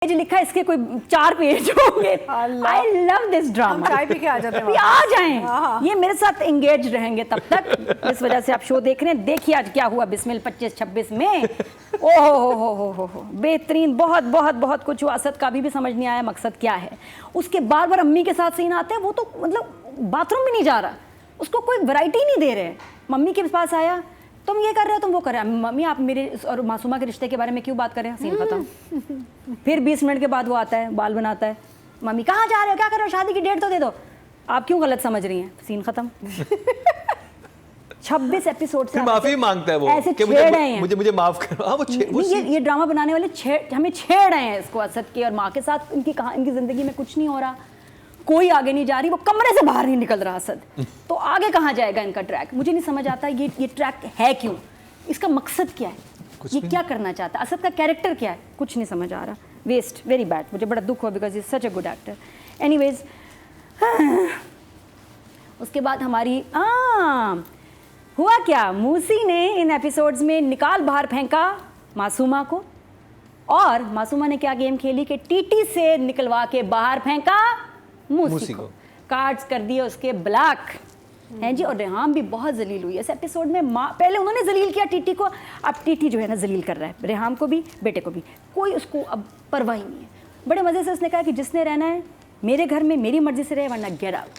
Page लिखा है, इसके कोई 4 पेज होंगे। I love this drama. चाय पी के आ जाते हैं, आ जाएं, ये मेरे साथ एंगेज रहेंगे तब तक। इस वजह से आप शो देख रहे हैं। देखिए आज क्या हुआ बिस्मिल 25-26 में। ओहो बेहतरीन, बहुत बहुत बहुत कुछ हुआ। असद का अभी भी समझ नहीं आया मकसद क्या है। उसके बार बार अम्मी के साथ सीन आते हैं, वो तो मतलब बाथरूम भी नहीं जा रहा, उसको कोई वैरायटी नहीं दे रहे। मम्मी के पास आया, तुम ये कर रहे हो, तुम वो कर रहे हो। मम्मी आप मेरे और मासूमा के रिश्ते के बारे में क्यों बात कर रहे हैं, सीन खत्म। फिर 20 मिनट के बाद वो आता है, बाल बनाता है। मम्मी कहाँ जा रहे हो, क्या कर रहे हो, शादी की डेट तो दे दो। आप क्यों गलत समझ रही हैं, सीन खत्म। 26 एपिसोड से माफी मांगता है वो ऐसे कि छेड़ रहे हैं, मुझे माफ करो। हाँ, ये ड्रामा बनाने वाले हमें छेड़ रहे हैं इसको। असद के और माँ के साथ इनकी जिंदगी में कुछ नहीं हो रहा, कोई आगे नहीं जा रही, वो कमरे से बाहर नहीं निकल रहा असद। तो आगे कहाँ जाएगा इनका ट्रैक, मुझे नहीं समझ आता। ये ट्रैक है क्यों, इसका मकसद क्या है, ये क्या करना चाहता है, असद का कैरेक्टर क्या है, कुछ नहीं समझ आ रहा। Waste, very bad. मुझे बड़ा दुख हुआ because is such a good actor. Anyways, उसके बाद हमारी हुआ क्या, मूसी ने इन एपिसोड्स में निकाल बाहर फेंका मासूमा को, और मासूमा ने क्या गेम खेली कि टीटी से निकलवा के बाहर फेंका मूसी को। कार्ड्स कर दिए उसके ब्लैक हैं जी। और रेहाम भी बहुत जलील हुई इस एपिसोड में। पहले उन्होंने जलील किया टीटी को, अब टीटी जो है ना जलील कर रहा है रेहाम को भी, बेटे को भी। कोई उसको अब परवाह ही नहीं है। बड़े मज़े से उसने कहा कि जिसने रहना है मेरे घर में मेरी मर्जी से रहे, वरना गेट आउट।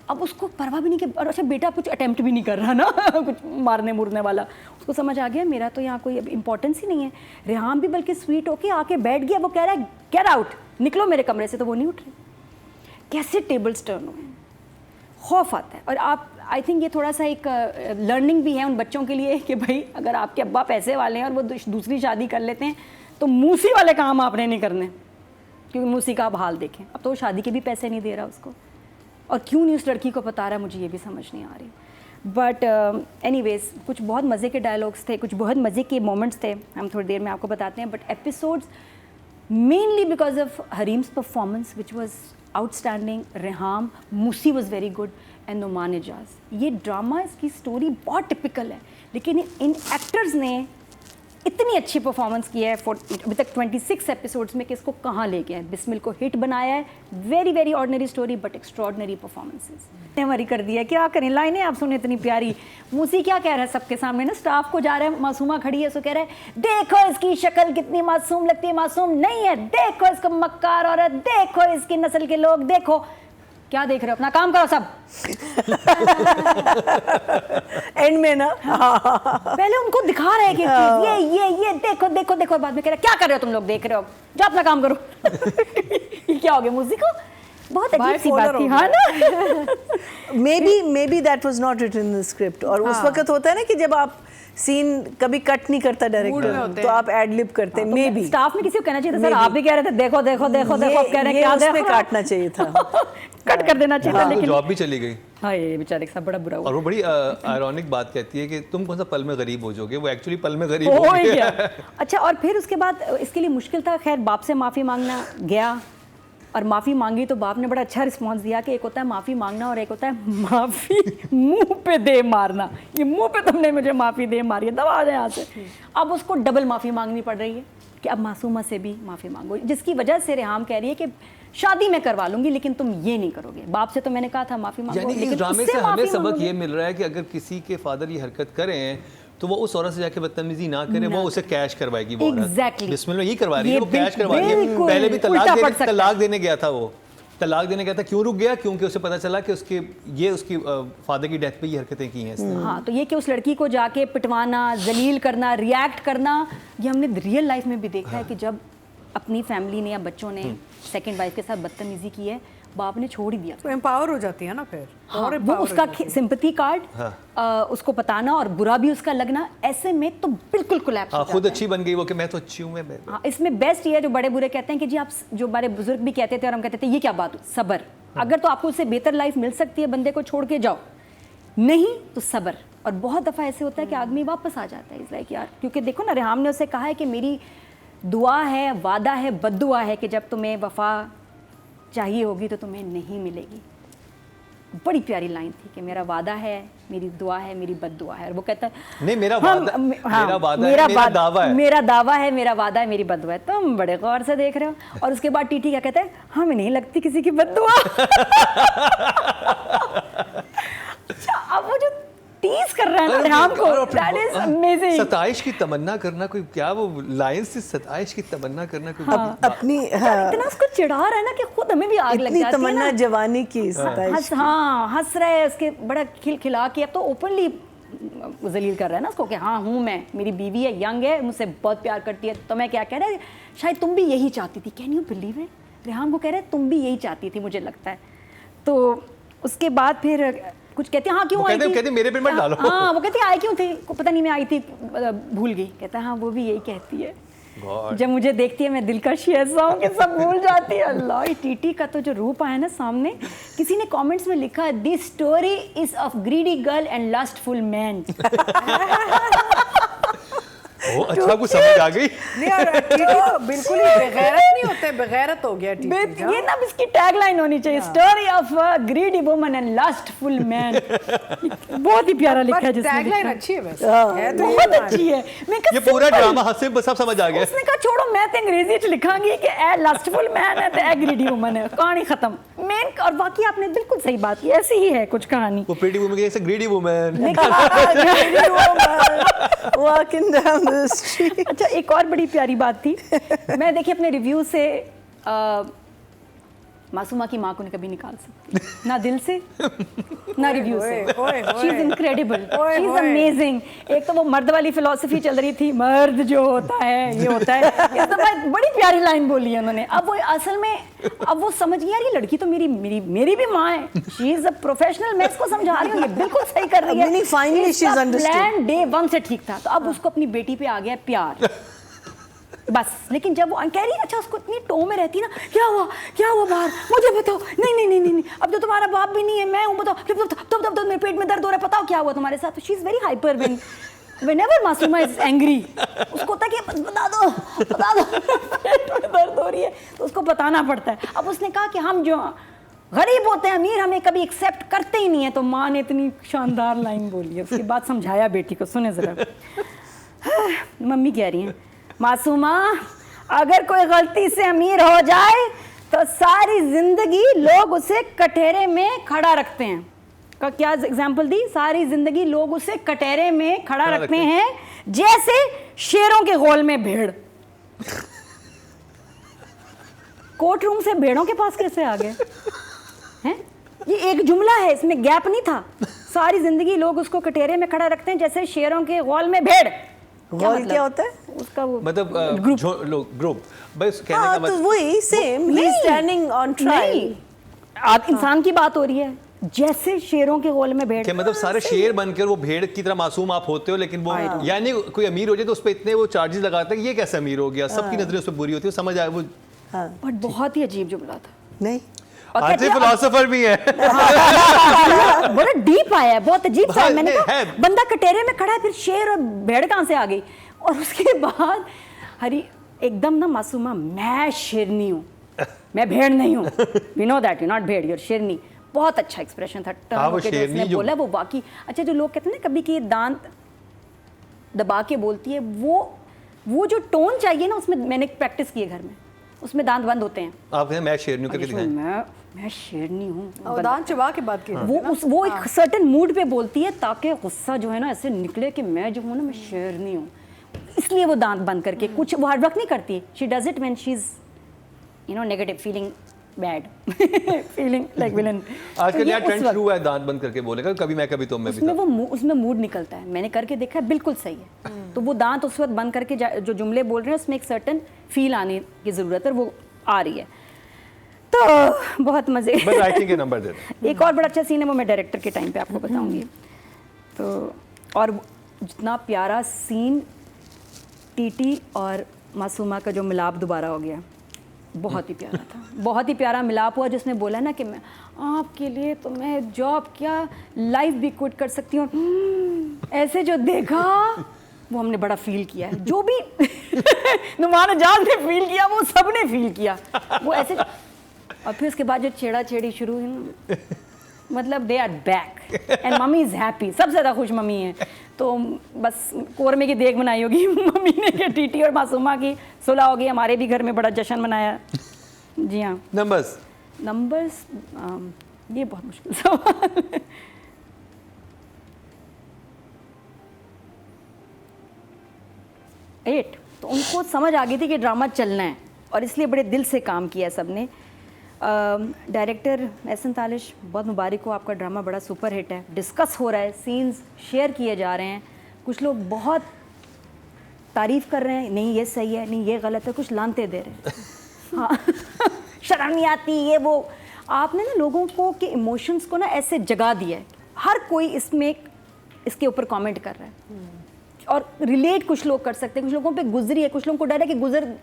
अब उसको परवाह भी नहीं कि, और अच्छा बेटा कुछ अटेम्प्ट भी नहीं कर रहा ना कुछ मारने मुरने वाला। उसको समझ आ गया मेरा तो यहाँ कोई इंपॉर्टेंस ही नहीं है। रेहाम भी बल्कि स्वीट होके आके बैठ गया। वो कह रहा है गेट आउट, निकलो मेरे कमरे से, तो वो नहीं उठ रही। कैसे टेबल्स टर्न हुए, खौफ आता है। और आप, आई थिंक ये थोड़ा सा एक लर्निंग भी है उन बच्चों के लिए कि भाई अगर आपके अब्बा पैसे वाले हैं और वो दूसरी शादी कर लेते हैं, तो मूसी वाले काम आपने नहीं करने, क्योंकि मूसी का आप हाल देखें। अब तो वो शादी के भी पैसे नहीं दे रहा उसको, और क्यों नहीं उस लड़की को बता रहा, मुझे ये भी समझ नहीं आ रही। बट एनीवेज, कुछ बहुत मज़े के डायलॉग्स थे, कुछ बहुत मज़े के मोमेंट्स थे, हम थोड़ी देर में आपको बताते हैं। But episodes mainly because of Hareem's performance which was outstanding. Reham, मूसी was very good, and Noman Ijaz. ये ड्रामा, इसकी स्टोरी बहुत टिपिकल है, लेकिन इन एक्टर्स ने इतनी अच्छी परफॉर्मेंस की है अभी तक 26 एपिसोड्स में कि इसको कहाँ ले गए हैं। बिस्मिल को हिट बनाया है। Very very ordinary story but extraordinary performances. मरी कर दिया, क्या करें, लाइनें आप सुने इतनी प्यारी। मूसी क्या कह रहा है सबके सामने ना, स्टाफ को जा रहा है, मासूमा खड़ी है, सो कह रहा है देखो इसकी शक्ल कितनी मासूम लगती है। मासूम नहीं है, देखो इसको मक्कार औरत, देखो इसकी नस्ल के लोग, देखो। क्या देख रहे हो, अपना काम करो सब। एंड में ना पहले उनको दिखा रहे हैं कि ये देखो देखो देखो, बाद में कह रहे क्या कर रहे हो तुम लोग, देख रहे हो, जाओ अपना काम करो। ये क्या हो गया, मूसी को बहुत अजीब सी बात थी, हाँ ना। Maybe that was not written in the script. और उस वक्त होता है ना कि जब आप सीन कभी कट नहीं करता डायरेक्टर, तो आप एड लिप करते हैं। मे बी स्टाफ में किसी को कहना चाहिए था, सर आप भी कह रहे थे देखो देखो देखो देखो, अब कह रहे हैं क्या देखो, काटना चाहिए था। कट कर देना चाहिए था, लेकिन जॉब भी चली गई। हाँ, ये बेचारे के साथ बड़ा बुरा हुआ। और वो बड़ी आयरॉनिक बात कहती है कि तुम कौन सा पल में गरीब हो जाओगे, वो एक्चुअली पल में गरीब हो गया। अच्छा, और फिर उसके बाद इसके लिए मुश्किल था। खैर बाप से माफ़ी मांगना गया, और माफ़ी मांगी तो बाप ने बड़ा अच्छा रिस्पांस दिया कि एक होता है माफ़ी मांगना और एक होता है माफ़ी मुंह पे दे मारना। ये मुंह पे तुमने मुझे माफ़ी दे मारी है, दबा आ जाए यहाँ से। अब उसको डबल माफ़ी मांगनी पड़ रही है कि अब मासूमा से भी माफ़ी मांगो, जिसकी वजह से रेहाम कह रही है कि शादी मैं करवा लूंगी लेकिन तुम ये नहीं करोगे। बाप से तो मैंने कहा था माफ़ी मांगो, यानी लेकिन इस ड्रामे उससे से हमें माफ़ी सबक मांगोगे। ये मिल रहा है कि अगर किसी के फादर ये हरकत करें तो वो उस औरत से जाके बदतमीजी ना करे, वो उसे कैश करवाएगी। वो Exactly. बिस्मिल में यही करवा रही है, ये वो कैश करवा रही है। बिल्कुल पहले भी उल्टा पड़ सकता है। तलाक देने गया था, वो तलाक देने गया था। क्यों रुक गया, क्योंकि उसे पता चला कि उसकी फादर की डेथ पे ये हरकतें की हैं इसने। हाँ, तो ये कि उस लड़की को जाके पिटवाना, जलील करना, रिएक्ट करना, ये हमने रियल लाइफ में भी देखा है कि जब अपनी फैमिली ने या बच्चों ने सेकंड वाइफ के साथ बदतमीजी की है, बाप ने छोड़ ही दिया। तो एम्पावर हो जाती है ना फिर। हाँ, और वो उसका सिंपैथी कार्ड, उसको बताना और बुरा भी उसका लगना, ऐसे में तो बिल्कुल कोलैप्स हो जाता है। खुद अच्छी बन गई वो कि मैं तो अच्छी हूँ मैं। हाँ, इसमें बेस्ट ये है जो बड़े बुरे कहते हैं कि जी आप, जो हमारे बुजुर्ग भी कहते थे और हम कहते थे ये क्या बात, सब्र। अगर तो आपको उससे बेहतर लाइफ मिल सकती है, बंदे को छोड़ के जाओ, नहीं तो सब्र। और बहुत दफ़ा ऐसे होता है कि आदमी वापस आ जाता है, इस लाइक यार, क्योंकि देखो ना रेहाम ने उसे कहा है कि मेरी दुआ है, वादा है, बद्दुआ है कि जब तुम्हें वफा चाहिए होगी तो तुम्हें नहीं मिलेगी। बड़ी प्यारी लाइन थी कि मेरा वादा है, मेरी दुआ है, मेरी बद्दुआ है। और वो कहता है नहीं, मेरा वादा मेरा वादा है, मेरा दावा है, मेरा दावा है, मेरा वादा है, मेरी बद्दुआ है। तुम बड़े गौर से देख रहे हो। और उसके बाद टीटी क्या कहता है, हमें नहीं लगती किसी की बद्दुआ। अच्छा, अब वो जो टीज कर रहा है ना रेहाम को, दैट इज अमेजिंग। सताइश की तमन्ना करना, कोई क्या वो लाइन से सताइश की तमन्ना करना कोई अपनी इतना उसको चिढ़ा रहा है ना कि खुद हमें भी आग लग जाती है ना। तमन्ना जवानी की सताइश। हंस रहे हैं उसके, बड़ा खिलखिला के। अब तो ओपनली जलील कर रहा है ना उसको कि हाँ हूँ मैं, मेरी बीवी है, यंग है, मुझसे बहुत प्यार करती है। तो मैं क्या कह रहा है, शायद तुम भी यही चाहती थी। Can you believe it? Reham को कह रहे हैं तुम भी यही चाहती थी, मुझे लगता है। तो उसके बाद फिर कुछ कहते हैं हाँ क्यों आई थी, कहते मेरे पे मत डालो। हाँ वो कहती आई क्यों थी, पता नहीं मैं आई थी, भूल गई। कहता है हाँ वो भी यही कहती है, जब मुझे देखती है मैं दिलकश ऐसा हूँ कि सब भूल जाती है। अल्लाह, ये टीटी का तो जो रूप आया ना सामने। किसी ने कमेंट्स में लिखा, this story is of greedy girl and lustful man. ओ, अच्छा कुछ समझ आ गई। नहीं यार, टीटी तो बिल्कुल ही बेगैरत नहीं होते, बेगैरत हो गया टीटी। ये ना इसकी टैगलाइन होनी चाहिए, story of greedy woman and lustful man. बहुत ही प्यारा लिखा है जिसने। टैगलाइन अच्छी है वैसे, है तो बहुत अच्छी है। मैं ये पूरा ड्रामा हंसे सब समझ आ गया। उसने कहा छोड़ो, मैं तो अंग्रेजी च लिखांगी कि ए लस्टफुल मैन है तो ए ग्रीडी वुमन है, कहानी खत्म। मेन और बाकी आपने बिल्कुल सही बात की, ऐसी ही है कुछ कहानी। वो प्रीटी वुमन जैसे greedy woman. Walking down the street. अच्छा, एक और बड़ी प्यारी बात थी। मैं देखिए अपने रिव्यू से मासूमा की माँ को कभी निकाल सकती, ना दिल से ना रिव्यू से। She is incredible, she is amazing. एक तो वो मर्द वाली फिलॉसफी चल रही थी, मर्द जो होता है ये होता है, ये तो बड़ी प्यारी लाइन बोली है उन्होंने। अब वो असल में अब वो समझ गई यार ये लड़की तो मेरी भी माँ है, शी इज अ प्रोफेशनल। मैं इसको समझा रही हूँ, ये बिल्कुल सही कर रही है। Finally she is understood. Plan day 1 से ठीक था, तो अब उसको अपनी बेटी पे आ गया प्यार बस। लेकिन जब वो कह रही अच्छा, उसको इतनी टो में रहती ना, क्या हुआ बाहर, मुझे बताओ। नहीं, अब तो तुम्हारा बाप भी नहीं है, मैं हूँ, बताओ। तब मेरे पेट में दर्द हो रहा है, बताओ क्या हुआ तुम्हारे साथ। She is very hyper whenever Masuma is angry, उसको होता है कि बता दो पेट में दर्द हो रही है, तो उसको बताना पड़ता है। अब उसने कहा कि हम जो गरीब होते हैं, अमीर हमें कभी एक्सेप्ट करते ही नहीं है। तो माँ ने इतनी शानदार लाइन बोली है, उसके बाद समझाया बेटी को, सुने जरा। मम्मी कह रही हैं, मासूमा अगर कोई गलती से अमीर हो जाए तो सारी जिंदगी लोग उसे कटहरे में खड़ा रखते हैं। का क्या एग्जाम्पल दी, सारी जिंदगी लोग उसे कटहरे में खड़ा रखते हैं जैसे शेरों के गोल में भेड़। कोर्ट रूम से भेड़ों के पास कैसे आ गए हैं? ये एक जुमला है, इसमें गैप नहीं था। सारी जिंदगी लोग उसको कटहरे में खड़ा रखते हैं जैसे शेरों के गोल में भेड़। क्या होता है उसका? वो मतलब ग्रुप बस कहने का मतलब वही same, he is standing on trial. आप इंसान की बात हो रही है, जैसे शेरों के गोल में भेड़। क्या मतलब सारे शेर बनकर वो भेड़ की तरह मासूम आप होते हो, लेकिन वो यानी कोई अमीर हो जाए तो उस पर इतने वो चार्जेस लगाते हैं कि ये कैसे अमीर हो गया, सबकी नजरें उस पर बुरी होती है, समझ आया वो। बट बहुत ही अजीब जुमला था। नहीं, आज फिलोसोफर भी है। बड़ा डीप आया है, बहुत अजीब सा। मैंने कहा बंदा कटहरे में खड़ा है, फिर शेर और भेड़ कहाँ से आ गई? और उसके बाद हरी एकदम ना मासूमा, मैं शेरनी हूँ, मैं भेड़ नहीं हूँ। We know that you not भेड़, यूर शेरनी। बहुत अच्छा एक्सप्रेशन था टर्म के जो उसने बोला, वो बाकी। अच्छा, जो लोग कहते हैं ना कभी कि दांत दबा के बोलती है, वो जो टोन चाहिए ना, उसमें मैंने प्रैक्टिस की है घर में, उसमें दांत बंद होते हैं। आप कहते हैं मैं शेरनी करके दिखाएं। मैं शेरनी हूँ, दांत चबा के बात की वो एक सर्टेन मूड पे बोलती है ताकि गुस्सा जो है ना ऐसे निकले कि मैं जो हूँ ना, मैं शेरनी हूँ। इसलिए वो दांत बंद करके, कुछ वो हार्ड वर्क नहीं करती। She does it when she is negative, feeling bad, feeling like villain. आजकल नया ट्रेंड शुरू हुआ है दांत बंद करके बोलेगा, कभी मैं कभी तुम, मैं भी। उसमें मूड निकलता है, मैंने करके देखा है, बिल्कुल सही है। तो वो दांत उस वक्त बंद करके जो जुमले बोल रहे हैं उसमें एक सर्टेन फील आने की ज़रूरत है, वो आ रही है। तो बहुत मज़े। राइटिंग के नंबर दे दो। एक और बड़ा अच्छा सीन है, वो मैं डायरेक्टर के टाइम पे आपको बताऊंगी। तो और जितना प्यारा सीन टीटी और मासूमा का जो मिलाप दोबारा हो गया, बहुत ही प्यारा था। बहुत ही प्यारा मिलाप हुआ, जिसने बोला ना कि मैं आपके लिए तो मैं जॉब क्या लाइफ भी क्विट कर सकती हूँ। ऐसे जो देखा वो हमने बड़ा फील किया है, जो भी नुमान जान ने फील किया वो सबने फील किया। वो ऐसे, और फिर उसके बाद जो छेड़ा छेड़ी शुरू हुई, मतलब they are back and mummy is happy, सबसे ज़्यादा खुश मम्मी है। तो बस कोरमे की देख बनाई होगी मम्मी ने कि टीटी और मासूमा की सुलह होगी। हमारे भी घर में बड़ा जश्न मनाया। जी हाँ। नंबर्स ये बहुत मुश्किल सवाल है। 8। तो उनको समझ आ गई थी कि ड्रामा चलना है और इसलिए बड़े दिल से काम किया सबने। डायरेक्टर एहसन तालिश, बहुत मुबारक हो, आपका ड्रामा बड़ा सुपर हिट है। डिस्कस हो रहा है, सीन्स शेयर किए जा रहे हैं, कुछ लोग बहुत तारीफ़ कर रहे हैं, नहीं ये सही है, नहीं ये गलत है, कुछ लानते दे रहे हैं। हाँ शर्म नहीं आती ये वो। आपने ना लोगों को के इमोशंस को ना ऐसे जगा दिया है। हर कोई इसमें इसके ऊपर कमेंट कर रहा है और रिलेट कुछ लोग कर सकते हैं, कुछ लोगों पे गुजरी है, कुछ लोगों को डर है कि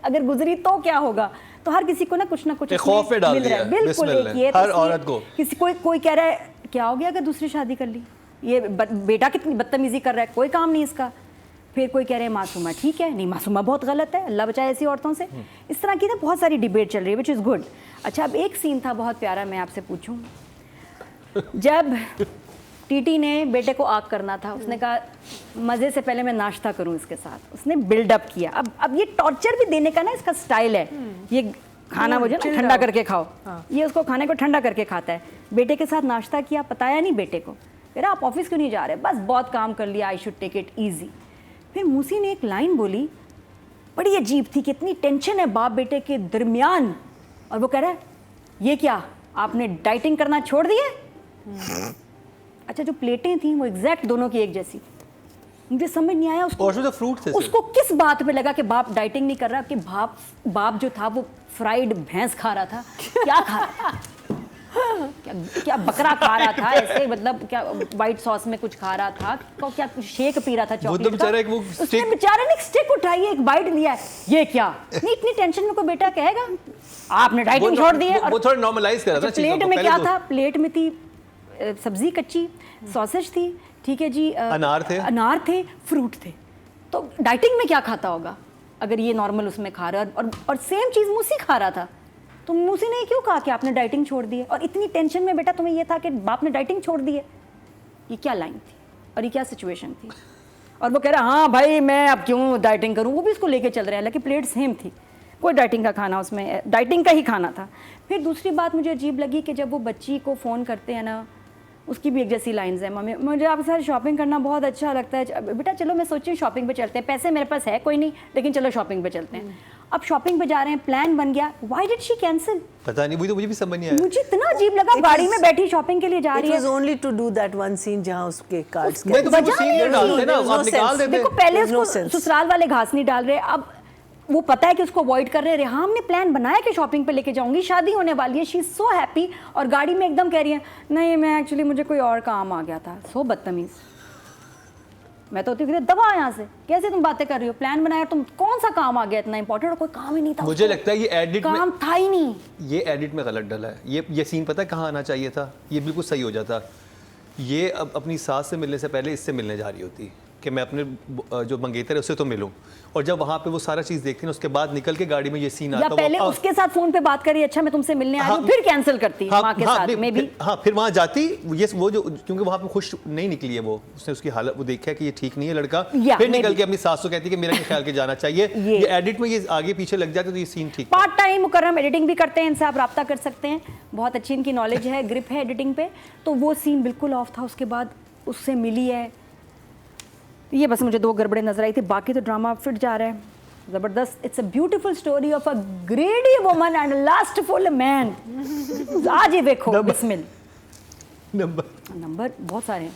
अगर गुजरी तो क्या होगा। तो हर किसी को ना कुछ खौफ में डाल दिया है। बिल्कुल एक ये हर औरत को किसी कोई कह रहा है क्या हो गया अगर दूसरी शादी कर ली, ये बेटा कितनी बदतमीजी कर रहा है, कोई काम नहीं इसका। फिर कोई कह रहे हैं मासूमा ठीक है, नहीं मासूमा बहुत गलत है, अल्लाह बचाए ऐसी औरतों से। इस तरह की ना बहुत सारी डिबेट चल रही है, विच इज़ गुड। अच्छा, अब एक सीन था बहुत प्यारा, मैं आपसे पूछूं। जब टीटी ने बेटे को आग करना था, उसने कहा मज़े से पहले मैं नाश्ता करूं इसके साथ, उसने बिल्डअप किया। अब ये टॉर्चर भी देने का ना इसका स्टाइल है। ये खाना मुझे ना ठंडा करके खाओ, ये उसको खाने को ठंडा करके खाता है। बेटे के साथ नाश्ता किया, बताया नहीं बेटे को, फिर आप ऑफिस क्यों नहीं जा रहे, बस बहुत काम कर लिया, I should take it easy. फिर मूसी ने एक लाइन बोली बड़ी अजीब थी कि इतनी टेंशन है बाप बेटे के दरमियान, और वो कह रहा है ये क्या आपने डाइटिंग करना छोड़ दिया? अच्छा, जो प्लेटें थी वो एग्जैक्ट दोनों की एक जैसी। मुझे समझ नहीं आया उसको किस बात पे लगा कि बाप डाइटिंग नहीं कर रहा, कि बाप जो था वो फ्राइड भैंस खा रहा था, क्या खा रहा था? क्या बकरा खा रहा था ऐसे, मतलब क्या वाइट सॉस में कुछ खा रहा था, क्या शेक पी रहा था चॉकलेट का? उसने बेचारे ने एक स्टिक उठाई, एक बाइट लिया, ये क्या? नहीं, इतनी टेंशन में कोई बेटा कहेगा आपने डाइटिंग छोड़ दी है? वो थोड़ा नॉर्मलाइज कर रहा था चीजों को। प्लेट में क्या था? प्लेट में थी सब्जी कच्ची, सॉसेज थी, ठीक है जी, अनार थे, फ्रूट थे। तो डाइटिंग में क्या खाता होगा अगर ये नॉर्मल उसमें खा रहा है? और सेम चीज़ मूसी खा रहा था। तो मूसी ने क्यों कहा कि आपने डाइटिंग छोड़ दी है? और इतनी टेंशन में बेटा तुम्हें ये था कि बाप ने डाइटिंग छोड़ दी है? ये क्या लाइन थी और ये क्या सिचुएशन थी? और वो कह रहा हाँ भाई मैं अब क्यों डाइटिंग करूँ, वो भी इसको लेके चल रहे हैं, हालांकि प्लेट सेम थी, कोई डाइटिंग का खाना उसमें, डाइटिंग का ही खाना था। फिर दूसरी बात मुझे अजीब लगी कि जब वो बच्ची को फ़ोन करते हैं ना, उसकी भी एक जैसी लाइन्स हैं, मम्मी मुझे आपके साथ शॉपिंग करना बहुत अच्छा लगता है, बेटा चलो मैं सोची शॉपिंग पे चलते हैं, पैसे मेरे पास है कोई नहीं, लेकिन चलो शॉपिंग पे चलते हैं। अब शॉपिंग पे जा रहे हैं, प्लान बन गया, व्हाई डिड शी कैंसिल? पता नहीं, मुझे भी समझ नहीं आया। मुझे इतना अजीब लगा, गाड़ी में बैठी शॉपिंग के लिए जा रही है। It was only to do that one scene जहाँ उसके कार्ड्स मैं तो वो सीन नहीं डालते ना, आप निकाल देते। देखो पहले उसको ससुराल वाले घास नहीं डाल रहे, अब वो पता है कि उसको अवॉइड कर रहे हैं। रेहाम ने प्लान बनाया कि शॉपिंग पे लेके जाऊंगी, शादी होने वाली है, शी इज सो हैप्पी, और गाड़ी में एकदम कह रही है नहीं मैं एक्चुअली मुझे कोई और काम आ गया था। सो बदतमीज। मैं तो होती हूँ दबा यहाँ से, कैसे तुम बातें कर रही हो? प्लान बनाया, तुम कौन सा काम आ गया इतना इंपॉर्टेंट? और कोई काम ही नहीं था। मुझे लगता है ये एडिट में काम था ही नहीं। ये एडिट में गलत डला है। ये सीन पता है कहाँ आना चाहिए था? ये बिल्कुल सही हो जाता। ये अब अपनी सास से मिलने से पहले इससे मिलने जा रही होती कि मैं अपने जो मंगेतर है उससे तो मिलूं, और जब वहाँ पे वो सारा चीज़ देखती ना, उसके बाद निकल के गाड़ी में ये सीन आता, पहले उसके साथ फोन पे बात करी, अच्छा मैं तुमसे मिलने आ रही हूँ, फिर कैंसिल करती माँ के साथ में भी। हाँ, फिर वहाँ जाती ये वो जो, क्योंकि वहाँ पे खुश नहीं निकली है वो, उसने उसकी हालत वो देखा कि ये ठीक नहीं है लड़का, फिर निकल के अपनी सास को कहती है कि मेरा ख्याल के जाना चाहिए। ये एडिट में ये आगे पीछे लग जाते तो ये सीन ठीक। पार्ट टाइम मुकर्रम एडिटिंग भी करते हैं, इनसे आप रब्ता कर सकते हैं, बहुत अच्छी इनकी नॉलेज है, ग्रिप है एडिटिंग पे। तो वो सीन बिल्कुल ऑफ था, उसके बाद उससे मिली है, ये बस मुझे 2 गड़बड़े नजर आई थी, बाकी तो ड्रामा फिट जा रहा है जबरदस्त। It's a beautiful story of a greedy woman and lustful man. आज ही देखो। बिस्मिल। नंबर बहुत सारे हैं,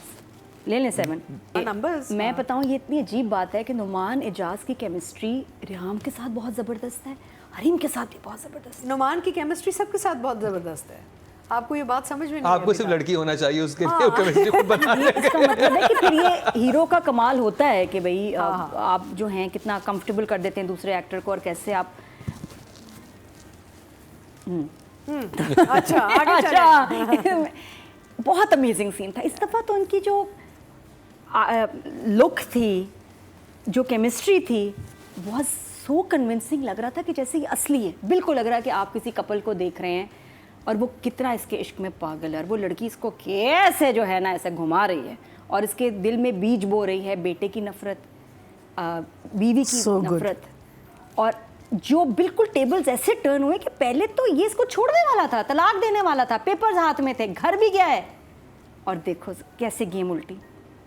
ले लें 7 नंबर्स। मैं बताऊं ये इतनी अजीब बात है कि नुमान एजाज की केमिस्ट्री रेहाम के साथ बहुत ज़बरदस्त है, हरीम के साथ भी बहुत ज़बरदस्त है। नुमान की केमिस्ट्री सबके साथ बहुत ज़बरदस्त है। आपको ये बात समझ में नहीं? आपको सिर्फ लड़की होना चाहिए उसके लिए केमिस्ट्री को बनाने का। इसका मतलब है कि फिर ये हीरो का कमाल होता है कि भाई आप जो हैं कितना कंफर्टेबल कर देते हैं दूसरे एक्टर को, और कैसे आप अच्छा आगे चलें। बहुत अमेजिंग सीन था इस दफ़ा तो। उनकी जो लुक थी, जो केमिस्ट्री थी, बहुत सो कन्विंसिंग लग रहा था कि जैसे ये असली है। बिल्कुल लग रहा है कि आप किसी कपल को देख रहे हैं और वो कितना इसके इश्क में पागल है और वो लड़की इसको कैसे जो है ना ऐसे घुमा रही है और इसके दिल में बीज बो रही है बेटे की नफरत, बीवी की नफरत। और जो बिल्कुल टेबल्स ऐसे टर्न हुए कि पहले तो ये इसको छोड़ने वाला था, तलाक देने वाला था, पेपर्स हाथ में थे, घर भी गया है, और देखो कैसे गेम उल्टी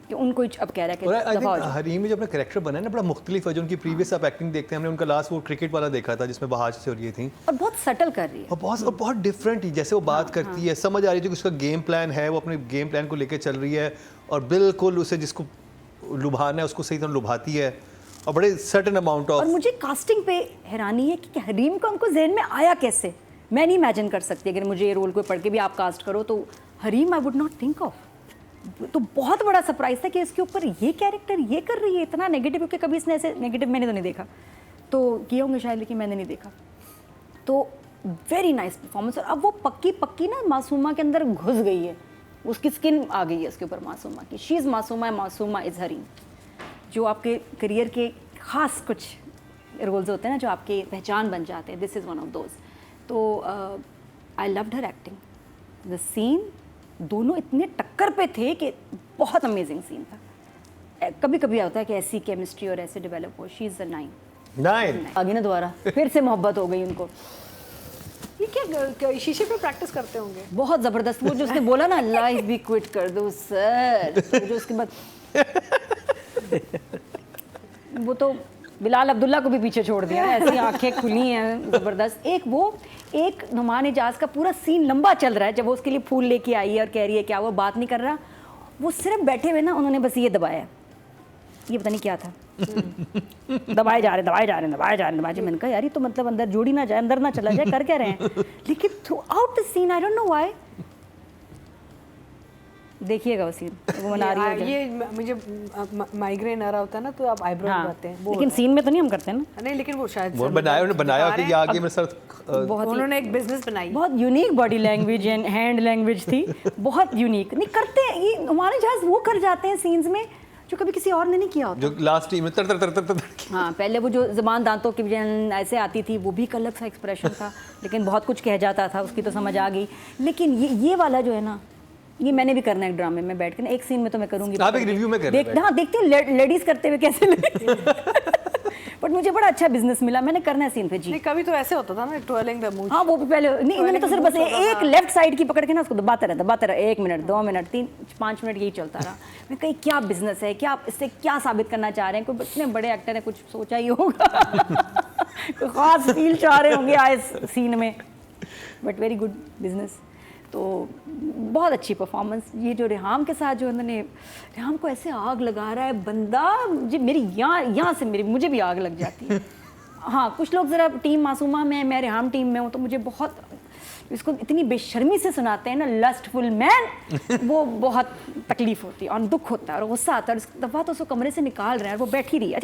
कि उनको अब कह रहा है कि दफा हो जाओ। हरीम में जो अपना कैरेक्टर बना है ना बड़ा मुख्तलिफ है। जो उनकी प्रीवियस आप एक्टिंग देखते हैं, हमने उनका लास्ट वो क्रिकेट वाला देखा था जिसमें बहाज से हो रही थी और बहुत सटल कर रही है और बहुत डिफरेंट ही जैसे वो बात करती है, समझ आ रही है कि उसका गेम प्लान है, वो अपने गेम प्लान को लेकर चल रही है और बिल्कुल उसे जिसको लुभाना है उसको सही तरह लुभाती है और बड़े सर्टेन अमाउंट ऑफ। और मुझे कास्टिंग पे हैरानी है कि हरीम का उनको जहन में आया कैसे। मैं नहीं इमेजिन कर सकती अगर मुझे ये रोल को पढ़ के भी आप कास्ट करो तो Hareem I would not think of. तो बहुत बड़ा सरप्राइज था कि इसके ऊपर ये कैरेक्टर ये कर रही है इतना नेगेटिव, क्योंकि कभी इसने ऐसे नेगेटिव मैंने तो नहीं देखा, तो किए होंगे शायद लेकिन मैंने नहीं देखा। तो वेरी नाइस परफॉर्मेंस। और अब वो पक्की ना मासूमा के अंदर घुस गई है, उसकी स्किन आ गई है उसके ऊपर मासूमा की। She is Masuma, Masuma is Hareem. जो आपके करियर के ख़ास कुछ रोल्स होते हैं ना जो आपकी पहचान बन जाते हैं, this is one of those. तो I loved her acting. The scene दोनों इतने टक्कर पे थे कि बहुत अमेजिंग सीन था। कभी कभी आता है कि ऐसी केमिस्ट्री और ऐसे डेवलप हो। शी इज़ अ 9 आगे ना दोबारा फिर से मोहब्बत हो गई उनको। ये क्या शीशे पे प्रैक्टिस करते होंगे? बहुत ज़बरदस्त। वो जो उसने बोला ना लाइफ भी क्विट कर दो सर, तो जो उसके बाद वो तो बिलाल अब्दुल्ला को भी पीछे छोड़ दिया, ऐसी आंखें खुली हैं ज़बरदस्त। एक नुमान इजाज़ का पूरा सीन लंबा चल रहा है जब वो उसके लिए फूल लेके आई है और कह रही है क्या वो बात नहीं कर रहा, वो सिर्फ बैठे हुए ना उन्होंने बस ये दबाया, ये पता नहीं क्या था दबाए जा रहे। मैंने कहा यार ये तो मतलब अंदर जोड़ी ना जाए, अंदर ना चला जाए, कर क्या रहे हैं। लेकिन throughout the scene I don't know why, देखिएगा वो सीन वो बना रही है। ये मुझे माइग्रेन आ रहा होता है ना तो आप आईब्रो बनाते हैं, लेकिन सीन में तो नहीं हम करते ना। नहीं लेकिन वो शायद वो बनाया कि ये आगे मेरे साथ उन्होंने एक बिजनेस बनाई, बहुत unique body language and hand language थी, बहुत यूनिक। नहीं करते हैं ये हमारे जहाज वो कर जाते हैं सीन्स में जो कभी किसी और ने नहीं किया होता। जो लास्ट टीम में तर तर तर तर तर। हाँ पहले वो जो ज़बान दांतों की ऐसे आती थी वो भी एक अलग सा एक्सप्रेशन था, लेकिन बहुत कुछ कह जाता था, उसकी तो समझ आ गई। लेकिन ये वाला जो है ना ये मैंने भी करना है एक ड्रामे में बैठ के ना, एक सीन में तो मैं करूँगी। आप एक रिव्यू में कर हाँ देखती हूँ लेडीज़ करते हुए कैसे बट मुझे बड़ा अच्छा बिजनेस मिला, मैंने करना है सीन पे जी। नहीं कभी तो ऐसे होता था ना ट्विलिंग द मूड। हाँ वो भी पहले नहीं, इन्होंने तो सिर्फ बस एक लेफ्ट साइड की पकड़ के ना उसको दबाता रहा 1 मिनट 2 मिनट 3-5 मिनट यही चलता रहा। मैं कहीं क्या बिजनेस है, क्या इससे क्या साबित करना चाह रहे हैं, कोई इतने बड़े एक्टर है कुछ सोचा ही होगा कोई ख़ास फील चाह रहे होंगे आए सीन में, बट वेरी गुड बिजनेस। तो बहुत अच्छी परफॉर्मेंस। ये जो रेहाम के साथ जो उन्होंने, रेहाम को ऐसे आग लगा रहा है बंदा, जी मेरी यहाँ से मुझे भी आग लग जाती है। हाँ कुछ लोग ज़रा टीम मासूमा में, मैं रेहाम टीम में हूँ, तो मुझे बहुत इसको इतनी बेशर्मी से सुनाते हैं ना लस्टफुल मैन, वो बहुत तकलीफ होती है और दुख होता है और गुस्सा आता है। और इस दफ़ा तो उसको कमरे से निकाल रहे हैं और वो बैठी रही है।